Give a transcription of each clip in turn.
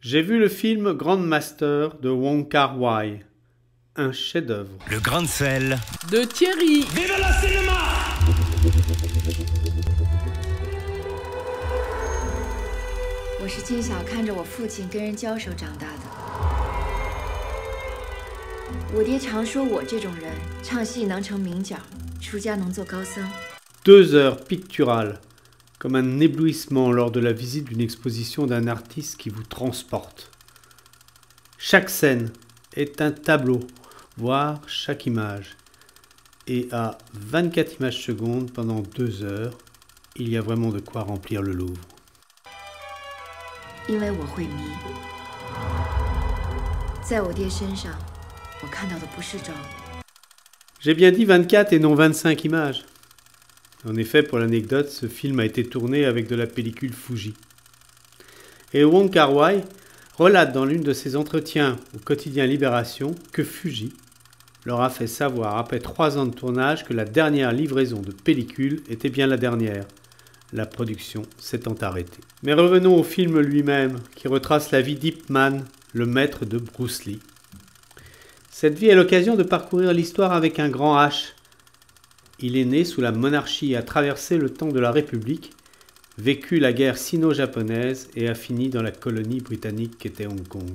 J'ai vu le film Grandmaster de Wong Kar-wai, un chef-d'œuvre. Le grain de sel de Thierry. Vive le cinéma! 我是金小看着我父亲跟人交手长大的。我爹常说我这种人唱戏能成名角，出家能做高僧。2 heures picturales, comme un éblouissement lors de la visite d'une exposition d'un artiste qui vous transporte. Chaque scène est un tableau, voire chaque image. Et à 24 images secondes pendant 2 heures, il y a vraiment de quoi remplir le Louvre. 因为我会迷，在我爹身上，我看到的不是装。 J'ai bien dit 24 et non 25 images. En effet, pour l'anecdote, ce film a été tourné avec de la pellicule Fuji. Et Wong Kar-wai relate dans l'une de ses entretiens au quotidien Libération que Fuji leur a fait savoir après 3 ans de tournage que la dernière livraison de pellicule était bien la dernière, la production s'étant arrêtée. Mais revenons au film lui-même, qui retrace la vie d'Ip Man, le maître de Bruce Lee. Cette vie est l'occasion de parcourir l'histoire avec un grand H. Il est né sous la monarchie et a traversé le temps de la République, vécu la guerre sino-japonaise et a fini dans la colonie britannique qu'était Hong Kong.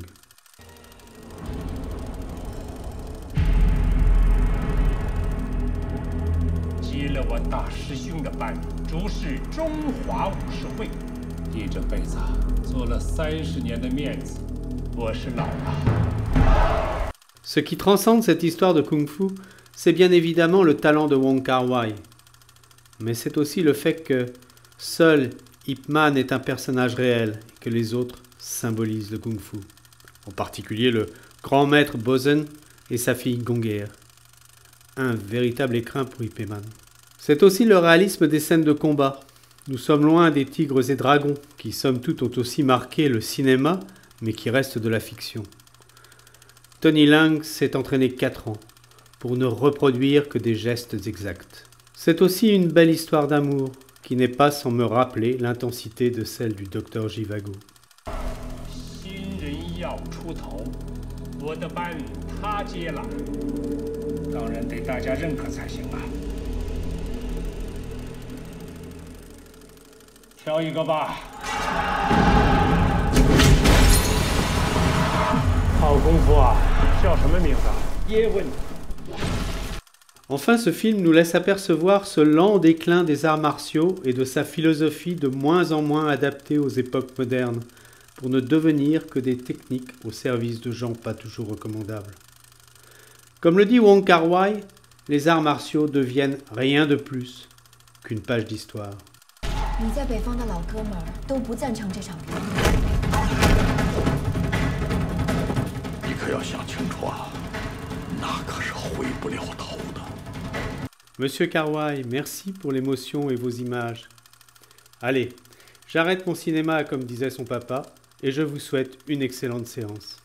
Ce qui transcende cette histoire de Kung Fu, c'est bien évidemment le talent de Wong Kar-wai. Mais c'est aussi le fait que seul Ip Man est un personnage réel et que les autres symbolisent le Kung Fu. En particulier le grand maître Bozen et sa fille Gong'er. Un véritable écrin pour Ip Man. C'est aussi le réalisme des scènes de combat. Nous sommes loin des tigres et dragons, qui somme toute ont aussi marqué le cinéma, mais qui restent de la fiction. Tony Leung s'est entraîné 4 ans pour ne reproduire que des gestes exacts. C'est aussi une belle histoire d'amour qui n'est pas sans me rappeler l'intensité de celle du Dr Zhivago. Enfin, ce film nous laisse apercevoir ce lent déclin des arts martiaux et de sa philosophie de moins en moins adaptée aux époques modernes, pour ne devenir que des techniques au service de gens pas toujours recommandables. Comme le dit Wong Kar-wai, les arts martiaux deviennent rien de plus qu'une page d'histoire. 你在北方的老哥们儿都不赞成这场革命。你可要想清楚啊，那可是回不了头的。 Monsieur Kar-wai, merci pour l'émotion et vos images. Allez, j'arrête mon cinéma comme disait son papa et je vous souhaite une excellente séance.